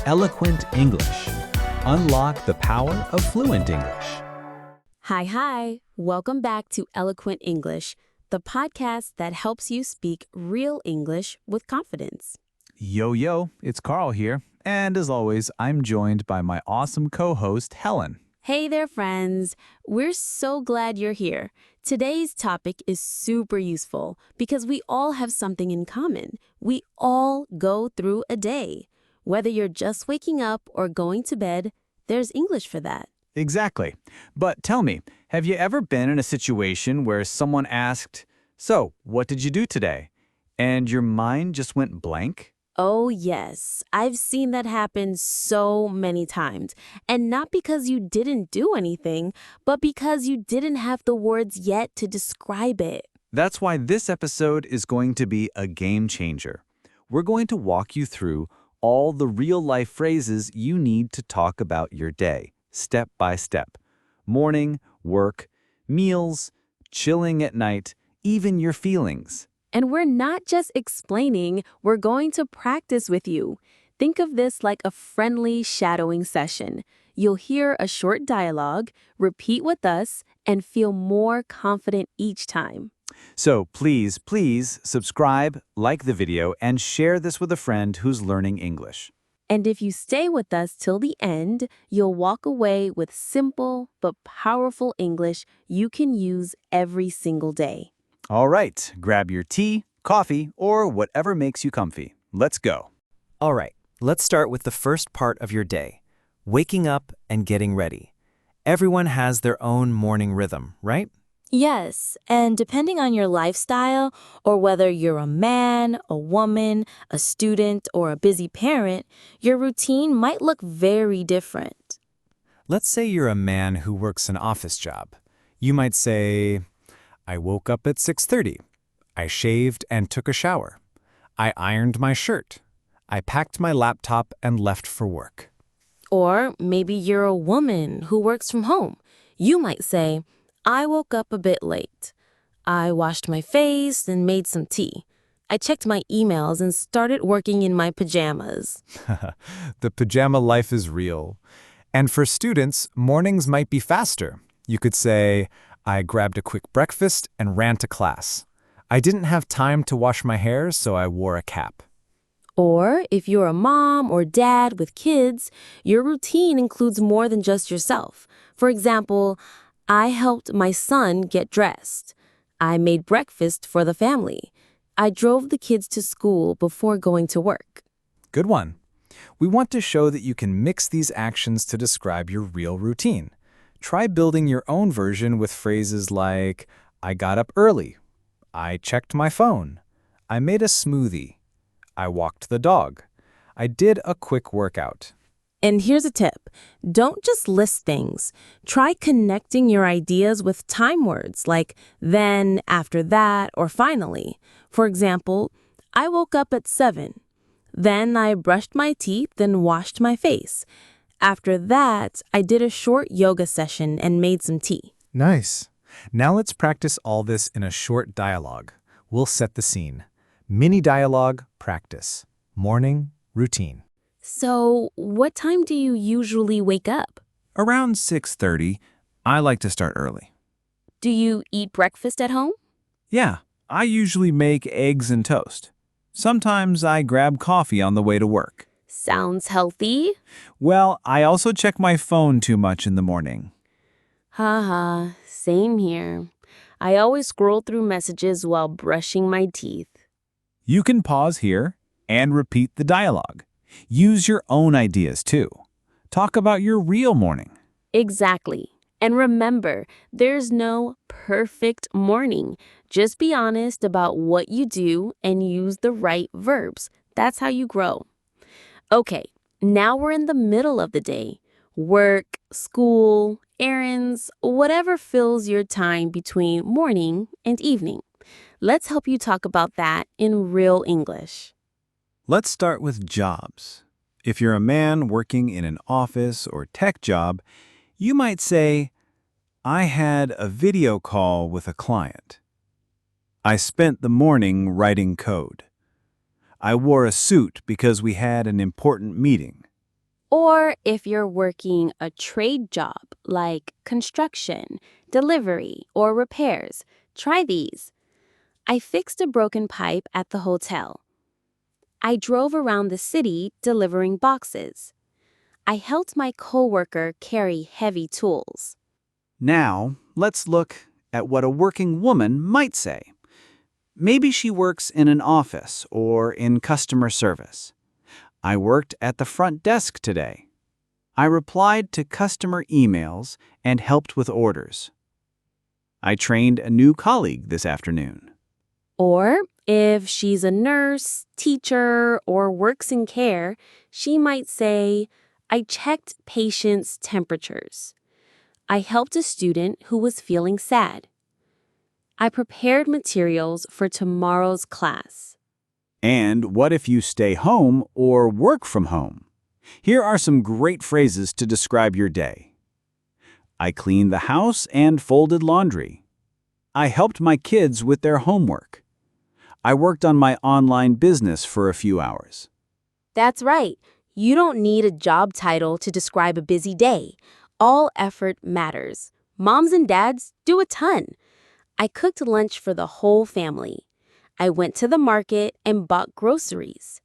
Eloquent English. Unlock the power of fluent English. Hi. Welcome back to Eloquent English, the podcast that helps you speak real English with confidence. Yo, it's Carl here. And as always, I'm joined by my awesome co-host, Helen. Hey there, friends. We're so glad you're here. Today's topic is super useful because we all have something in common. We all go through a day. Whether you're just waking up or going to bed, there's English for that. Exactly. But tell me, have you ever been in a situation where someone asked, "So, what did you do today?" and your mind just went blank? Oh, yes. I've seen that happen so many times. And not because you didn't do anything, but because you didn't have the words yet to describe it. That's why this episode is going to be a game changer. We're going to walk you through all the real-life phrases you need to talk about your day, step by step. Morning, work, meals, chilling at night, even your feelings. And we're not just explaining, we're going to practice with you. Think of this like a friendly shadowing session. You'll hear a short dialogue, repeat with us, and feel more confident each time. So please subscribe, like the video, and share this with a friend who's learning English. And if you stay with us till the end, you'll walk away with simple but powerful English you can use every single day. All right, grab your tea, coffee, or whatever makes you comfy. Let's go. All right, let's start with the first part of your day, waking up and getting ready. Everyone has their own morning rhythm, right? Yes, and depending on your lifestyle, or whether you're a man, a woman, a student, or a busy parent, your routine might look very different. Let's say you're a man who works an office job. You might say, I woke up at 6:30. I shaved and took a shower. I ironed my shirt. I packed my laptop and left for work. Or maybe you're a woman who works from home. You might say, I woke up a bit late. I washed my face and made some tea. I checked my emails and started working in my pajamas. The pajama life is real. And for students, mornings might be faster. You could say, I grabbed a quick breakfast and ran to class. I didn't have time to wash my hair, so I wore a cap. Or if you're a mom or dad with kids, your routine includes more than just yourself. For example, I helped my son get dressed. I made breakfast for the family. I drove the kids to school before going to work. Good one. We want to show that you can mix these actions to describe your real routine. Try building your own version with phrases like, I got up early. I checked my phone. I made a smoothie. I walked the dog. I did a quick workout. And here's a tip. Don't just list things. Try connecting your ideas with time words like then, after that, or finally. For example, I woke up at 7. Then I brushed my teeth and washed my face. After that, I did a short yoga session and made some tea. Nice. Now let's practice all this in a short dialogue. We'll set the scene. Mini dialogue, practice. Morning, routine. So, what time do you usually wake up? Around 6:30, I like to start early. Do you eat breakfast at home? Yeah, I usually make eggs and toast. Sometimes I grab coffee on the way to work. Sounds healthy. Well, I also check my phone too much in the morning. Haha, same here. I always scroll through messages while brushing my teeth. You can pause here and repeat the dialogue. Use your own ideas too. Talk about your real morning. Exactly. And remember, there's no perfect morning. Just be honest about what you do and use the right verbs. That's how you grow. Okay, now we're in the middle of the day. Work, school, errands, whatever fills your time between morning and evening. Let's help you talk about that in real English. Let's start with jobs. If you're a man working in an office or tech job, you might say, I had a video call with a client. I spent the morning writing code. I wore a suit because we had an important meeting. Or if you're working a trade job like construction, delivery, or repairs, try these. I fixed a broken pipe at the hotel. I drove around the city delivering boxes. I helped my coworker carry heavy tools. Now, let's look at what a working woman might say. Maybe she works in an office or in customer service. I worked at the front desk today. I replied to customer emails and helped with orders. I trained a new colleague this afternoon. Or if she's a nurse, teacher, or works in care, she might say, I checked patients' temperatures. I helped a student who was feeling sad. I prepared materials for tomorrow's class. And what if you stay home or work from home? Here are some great phrases to describe your day. I cleaned the house and folded laundry. I helped my kids with their homework. I worked on my online business for a few hours. That's right. You don't need a job title to describe a busy day. All effort matters. Moms and dads do a ton. I cooked lunch for the whole family. I went to the market and bought groceries.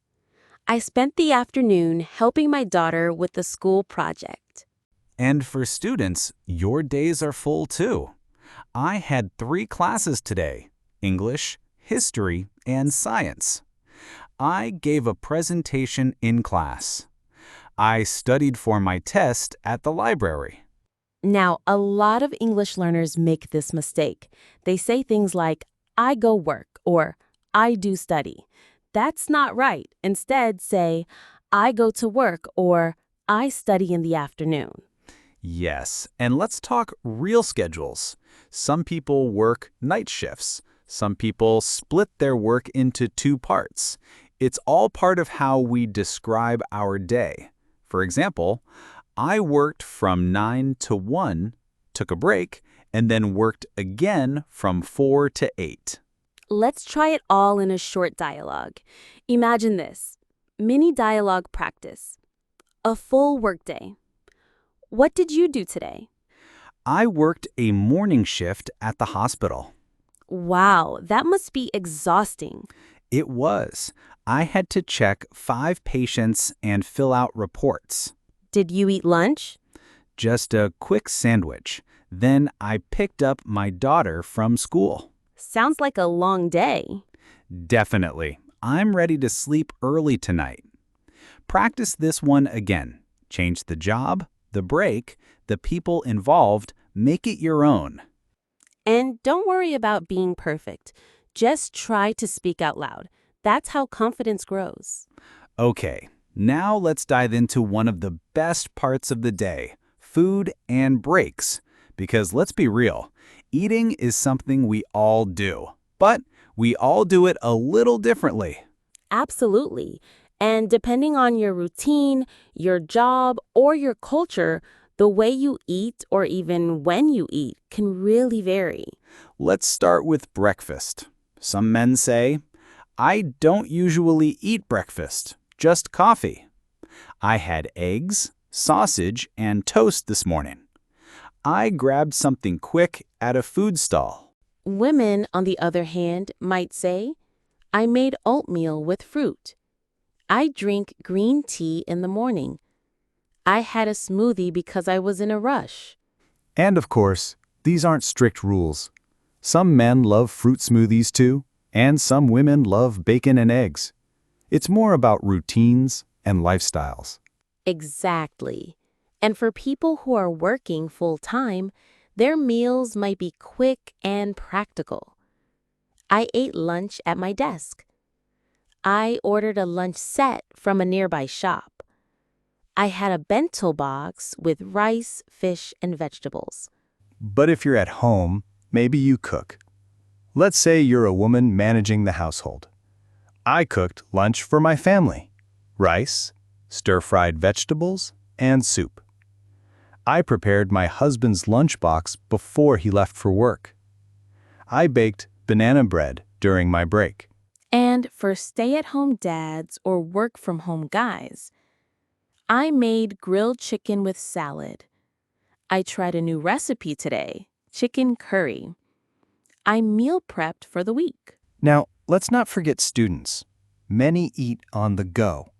I spent the afternoon helping my daughter with the school project. And for students, your days are full too. I had 3 classes today: English, history, and science. I gave a presentation in class. I studied for my test at the library. Now, a lot of English learners make this mistake. They say things like, I go work or I do study. That's not right. Instead, say, I go to work or I study in the afternoon. Yes, and let's talk real schedules. Some people work night shifts. Some people split their work into 2 parts. It's all part of how we describe our day. For example, I worked from 9 to 1, took a break, and then worked again from 4 to 8. Let's try it all in a short dialogue. Imagine this. Mini dialogue practice. A full workday. What did you do today? I worked a morning shift at the hospital. Wow, that must be exhausting. It was. I had to check 5 patients and fill out reports. Did you eat lunch? Just a quick sandwich. Then I picked up my daughter from school. Sounds like a long day. Definitely. I'm ready to sleep early tonight. Practice this one again. Change the job, the break, the people involved, make it your own. And don't worry about being perfect. Just try to speak out loud. That's how confidence grows. Okay, now let's dive into one of the best parts of the day, food and breaks. Because let's be real, eating is something we all do, but we all do it a little differently. Absolutely. And depending on your routine, your job, or your culture, the way you eat or even when you eat can really vary. Let's start with breakfast. Some men say, I don't usually eat breakfast, just coffee. I had eggs, sausage, and toast this morning. I grabbed something quick at a food stall. Women, on the other hand, might say, I made oatmeal with fruit. I drink green tea in the morning. I had a smoothie because I was in a rush. And of course, these aren't strict rules. Some men love fruit smoothies too, and some women love bacon and eggs. It's more about routines and lifestyles. Exactly. And for people who are working full-time, their meals might be quick and practical. I ate lunch at my desk. I ordered a lunch set from a nearby shop. I had a bento box with rice, fish, and vegetables. But if you're at home, maybe you cook. Let's say you're a woman managing the household. I cooked lunch for my family: rice, stir-fried vegetables, and soup. I prepared my husband's lunchbox before he left for work. I baked banana bread during my break. And for stay-at-home dads or work-from-home guys, I made grilled chicken with salad. I tried a new recipe today, chicken curry. I meal prepped for the week. Now, let's not forget students. Many eat on the go.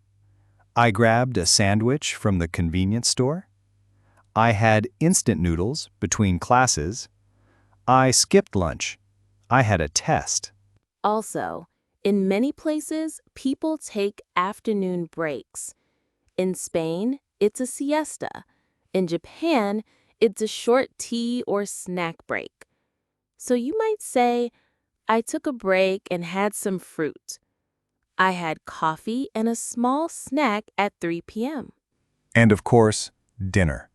I grabbed a sandwich from the convenience store. I had instant noodles between classes. I skipped lunch. I had a test. Also, in many places, people take afternoon breaks. In Spain, it's a siesta. In Japan, it's a short tea or snack break. So you might say, I took a break and had some fruit. I had coffee and a small snack at 3 p.m. And of course, dinner.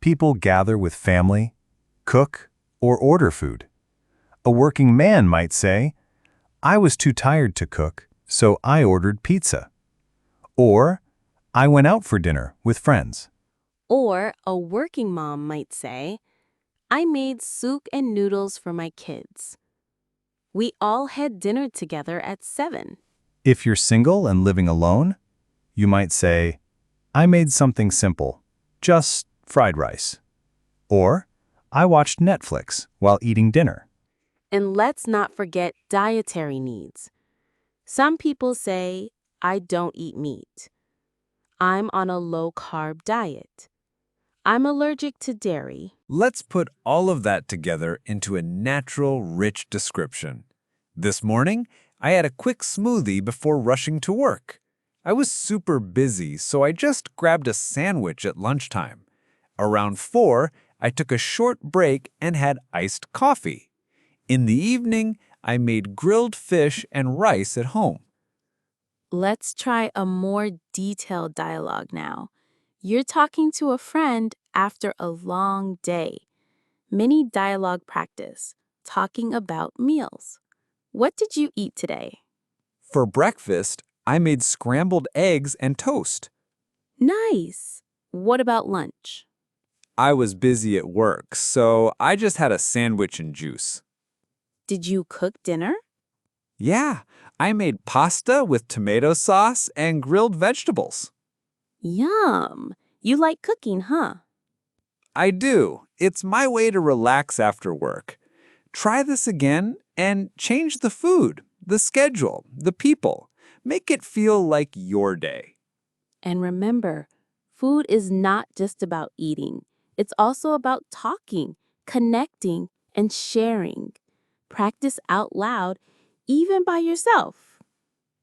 People gather with family, cook, or order food. A working man might say, I was too tired to cook, so I ordered pizza. Or, I went out for dinner with friends. Or a working mom might say, I made soup and noodles for my kids. We all had dinner together at 7. If you're single and living alone, you might say, I made something simple, just fried rice. Or, I watched Netflix while eating dinner. And let's not forget dietary needs. Some people say, I don't eat meat. I'm on a low-carb diet. I'm allergic to dairy. Let's put all of that together into a natural, rich description. This morning, I had a quick smoothie before rushing to work. I was super busy, so I just grabbed a sandwich at lunchtime. Around 4, I took a short break and had iced coffee. In the evening, I made grilled fish and rice at home. Let's try a more detailed dialogue now. You're talking to a friend after a long day. Mini dialogue practice, talking about meals. What did you eat today? For breakfast, I made scrambled eggs and toast. Nice. What about lunch? I was busy at work, so I just had a sandwich and juice. Did you cook dinner? Yeah, I made pasta with tomato sauce and grilled vegetables. Yum. You like cooking, huh? I do. It's my way to relax after work. Try this again and change the food, the schedule, the people. Make it feel like your day. And remember, food is not just about eating. It's also about talking, connecting, and sharing. Practice out loud, even by yourself.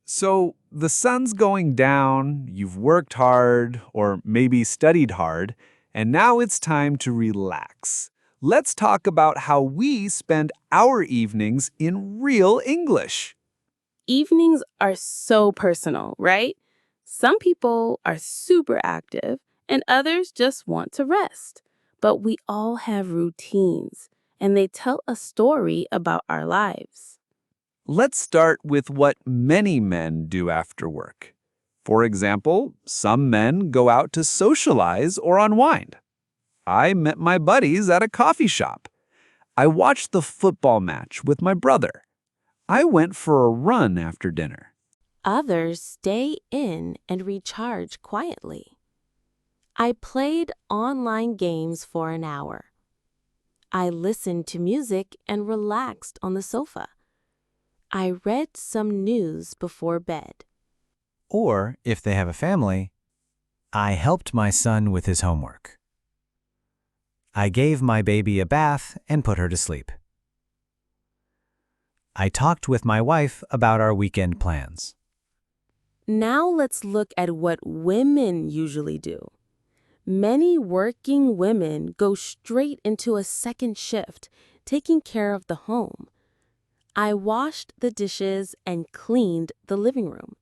So the sun's going down, you've worked hard, or maybe studied hard, and now it's time to relax. Let's talk about how we spend our evenings in real English. Evenings are so personal, right? Some people are super active, and others just want to rest. But we all have routines, and they tell a story about our lives. Let's start with what many men do after work. For example, some men go out to socialize or unwind. I met my buddies at a coffee shop. I watched the football match with my brother. I went for a run after dinner. Others stay in and recharge quietly. I played online games for an hour. I listened to music and relaxed on the sofa. I read some news before bed. Or, if they have a family, I helped my son with his homework. I gave my baby a bath and put her to sleep. I talked with my wife about our weekend plans. Now let's look at what women usually do. Many working women go straight into a second shift, taking care of the home. I washed the dishes and cleaned the living room.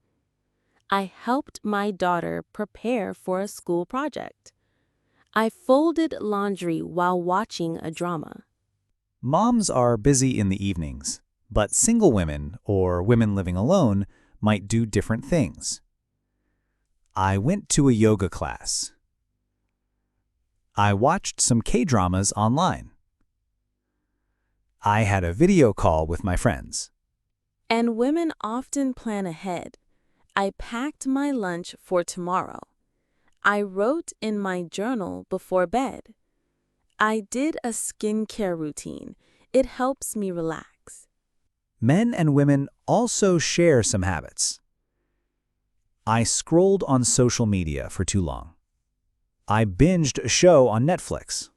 I helped my daughter prepare for a school project. I folded laundry while watching a drama. Moms are busy in the evenings, but single women or women living alone might do different things. I went to a yoga class. I watched some K-dramas online. I had a video call with my friends. And women often plan ahead. I packed my lunch for tomorrow. I wrote in my journal before bed. I did a skincare routine. It helps me relax. Men and women also share some habits. I scrolled on social media for too long. I binged a show on Netflix.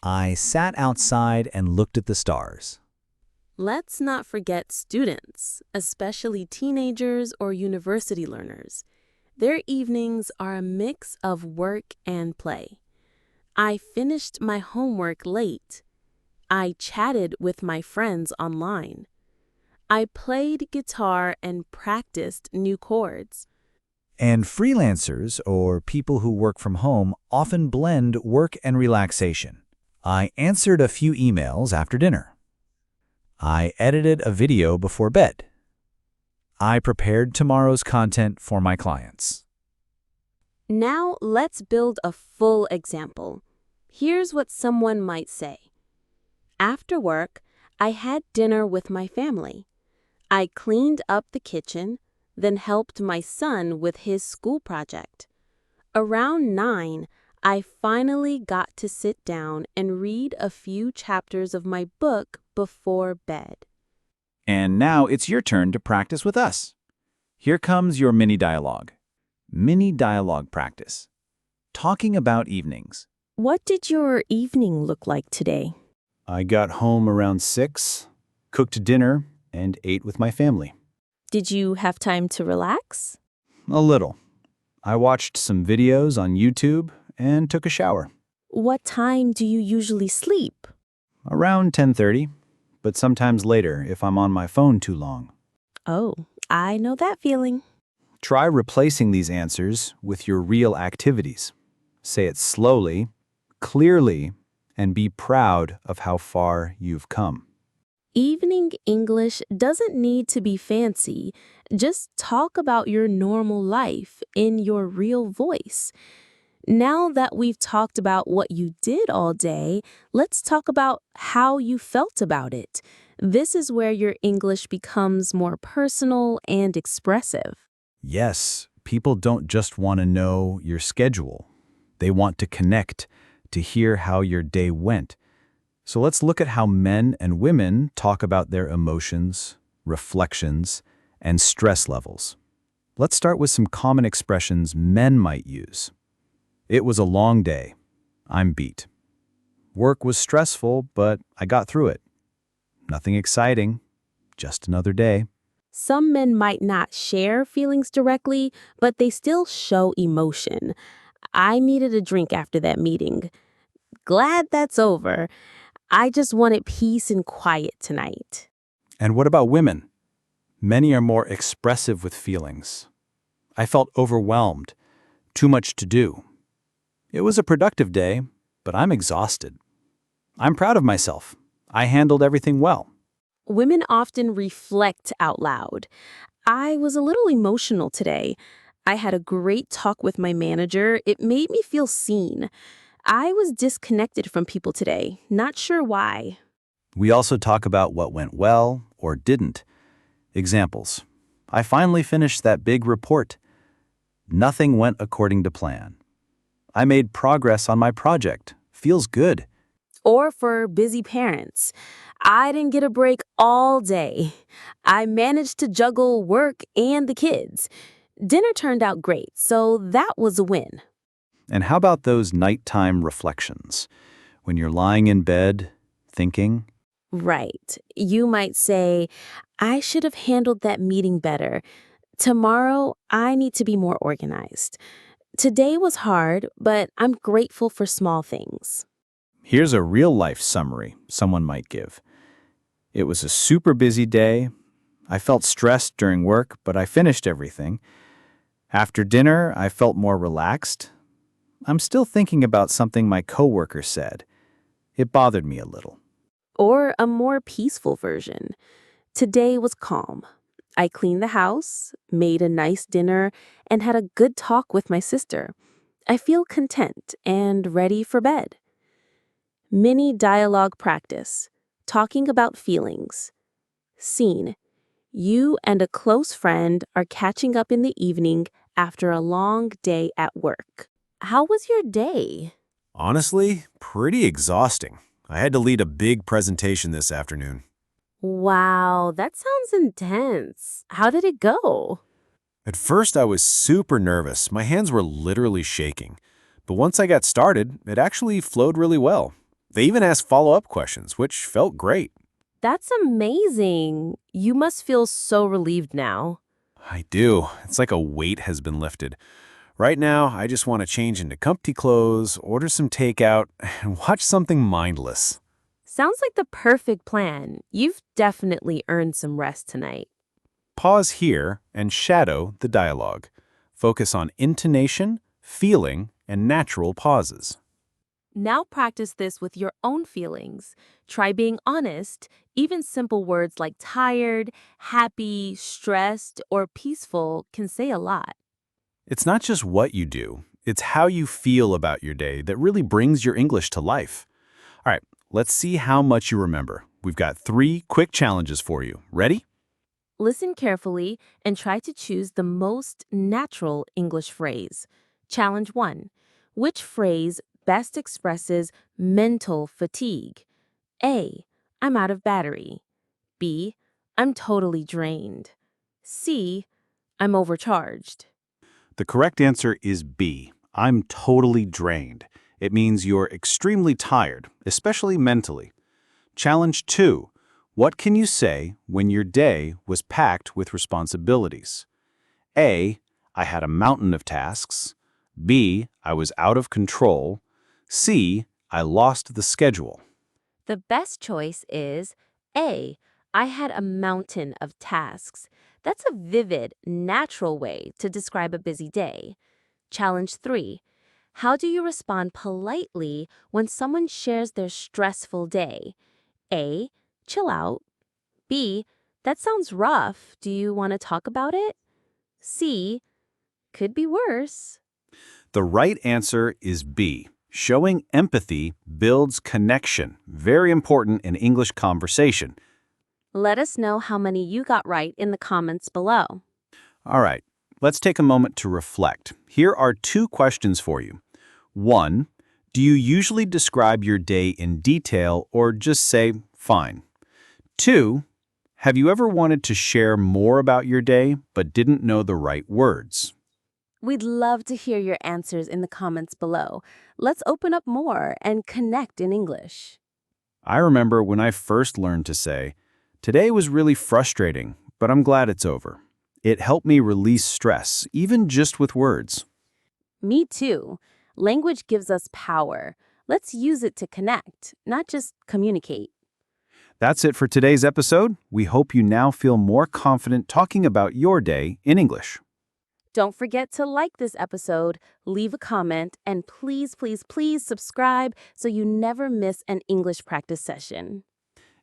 I sat outside and looked at the stars. Let's not forget students, especially teenagers or university learners. Their evenings are a mix of work and play. I finished my homework late. I chatted with my friends online. I played guitar and practiced new chords. And freelancers, or people who work from home, often blend work and relaxation. I answered a few emails after dinner. I edited a video before bed. I prepared tomorrow's content for my clients. Now let's build a full example. Here's what someone might say. After work, I had dinner with my family. I cleaned up the kitchen, then helped my son with his school project. Around 9, I finally got to sit down and read a few chapters of my book before bed. And now it's your turn to practice with us. Here comes your mini dialogue. Mini dialogue practice. Talking about evenings. What did your evening look like today? I got home around 6, cooked dinner, and ate with my family. Did you have time to relax? A little. I watched some videos on YouTube and took a shower. What time do you usually sleep? Around 10:30, but sometimes later if I'm on my phone too long. Oh, I know that feeling. Try replacing these answers with your real activities. Say it slowly, clearly, and be proud of how far you've come. Evening English doesn't need to be fancy. Just talk about your normal life in your real voice. Now that we've talked about what you did all day, let's talk about how you felt about it. This is where your English becomes more personal and expressive. Yes, people don't just want to know your schedule. They want to connect, to hear how your day went. So let's look at how men and women talk about their emotions, reflections, and stress levels. Let's start with some common expressions men might use. It was a long day. I'm beat. Work was stressful, but I got through it. Nothing exciting, just another day. Some men might not share feelings directly, but they still show emotion. I needed a drink after that meeting. Glad that's over. I just wanted peace and quiet tonight. And what about women? Many are more expressive with feelings. I felt overwhelmed, too much to do. It was a productive day, but I'm exhausted. I'm proud of myself. I handled everything well. Women often reflect out loud. I was a little emotional today. I had a great talk with my manager. It made me feel seen. I was disconnected from people today, not sure why. We also talk about what went well or didn't. Examples. I finally finished that big report. Nothing went according to plan. I made progress on my project. Feels good. Or for busy parents. I didn't get a break all day. I managed to juggle work and the kids. Dinner turned out great, so that was a win. And how about those nighttime reflections? When you're lying in bed, thinking, Right. You might say, I should have handled that meeting better. Tomorrow, I need to be more organized. Today was hard, but I'm grateful for small things. here's a real-life summary someone might give. It was a super busy day. I felt stressed during work, but I finished everything. After dinner, I felt more relaxed. I'm still thinking about something my coworker said. It bothered me a little. Or a more peaceful version. Today was calm. I cleaned the house, made a nice dinner, and had a good talk with my sister. I feel content and ready for bed. Mini dialogue practice. Talking about feelings. Scene. You and a close friend are catching up in the evening after a long day at work. How was your day? Honestly, pretty exhausting. I had to lead a big presentation this afternoon. Wow, that sounds intense. How did it go? At first, I was super nervous. My hands were literally shaking. But once I got started, it actually flowed really well. They even asked follow-up questions, which felt great. That's amazing. You must feel so relieved now. I do. It's like a weight has been lifted. Right now, I just want to change into comfy clothes, order some takeout, and watch something mindless. Sounds like the perfect plan. You've definitely earned some rest tonight. Pause here and shadow the dialogue. Focus on intonation, feeling, and natural pauses. Now practice this with your own feelings. Try being honest. Even simple words like tired, happy, stressed, or peaceful can say a lot. It's not just what you do, it's how you feel about your day that really brings your English to life. All right, let's see how much you remember. We've got 3 quick challenges for you. Ready? Listen carefully and try to choose the most natural English phrase. Challenge 1. Which phrase best expresses mental fatigue? A. I'm out of battery. B. I'm totally drained. C. I'm overcharged. The correct answer is B. I'm totally drained. It means you're extremely tired, especially mentally. Challenge 2. What can you say when your day was packed with responsibilities? A. I had a mountain of tasks. B. I was out of control. C. I lost the schedule. The best choice is A. I had a mountain of tasks. That's a vivid, natural way to describe a busy day. Challenge 3. How do you respond politely when someone shares their stressful day? A. Chill out. B. That sounds rough. Do you want to talk about it? C. Could be worse. The right answer is B. Showing empathy builds connection. Very important in English conversation. Let us know how many you got right in the comments below. All right, let's take a moment to reflect. Here are 2 questions for you. 1. Do you usually describe your day in detail or just say, fine? 2. Have you ever wanted to share more about your day but didn't know the right words? We'd love to hear your answers in the comments below. Let's open up more and connect in English. I remember when I first learned to say, today was really frustrating, but I'm glad it's over. It helped me release stress, even just with words. Me too. Language gives us power. Let's use it to connect, not just communicate. That's it for today's episode. We hope you now feel more confident talking about your day in English. Don't forget to like this episode, leave a comment, and please, please, please subscribe so you never miss an English practice session.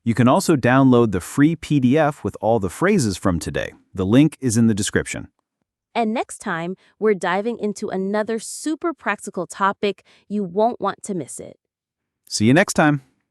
You can also download the free PDF with all the phrases from today. The link is in the description. And next time, we're diving into another super practical topic. You won't want to miss it. See you next time.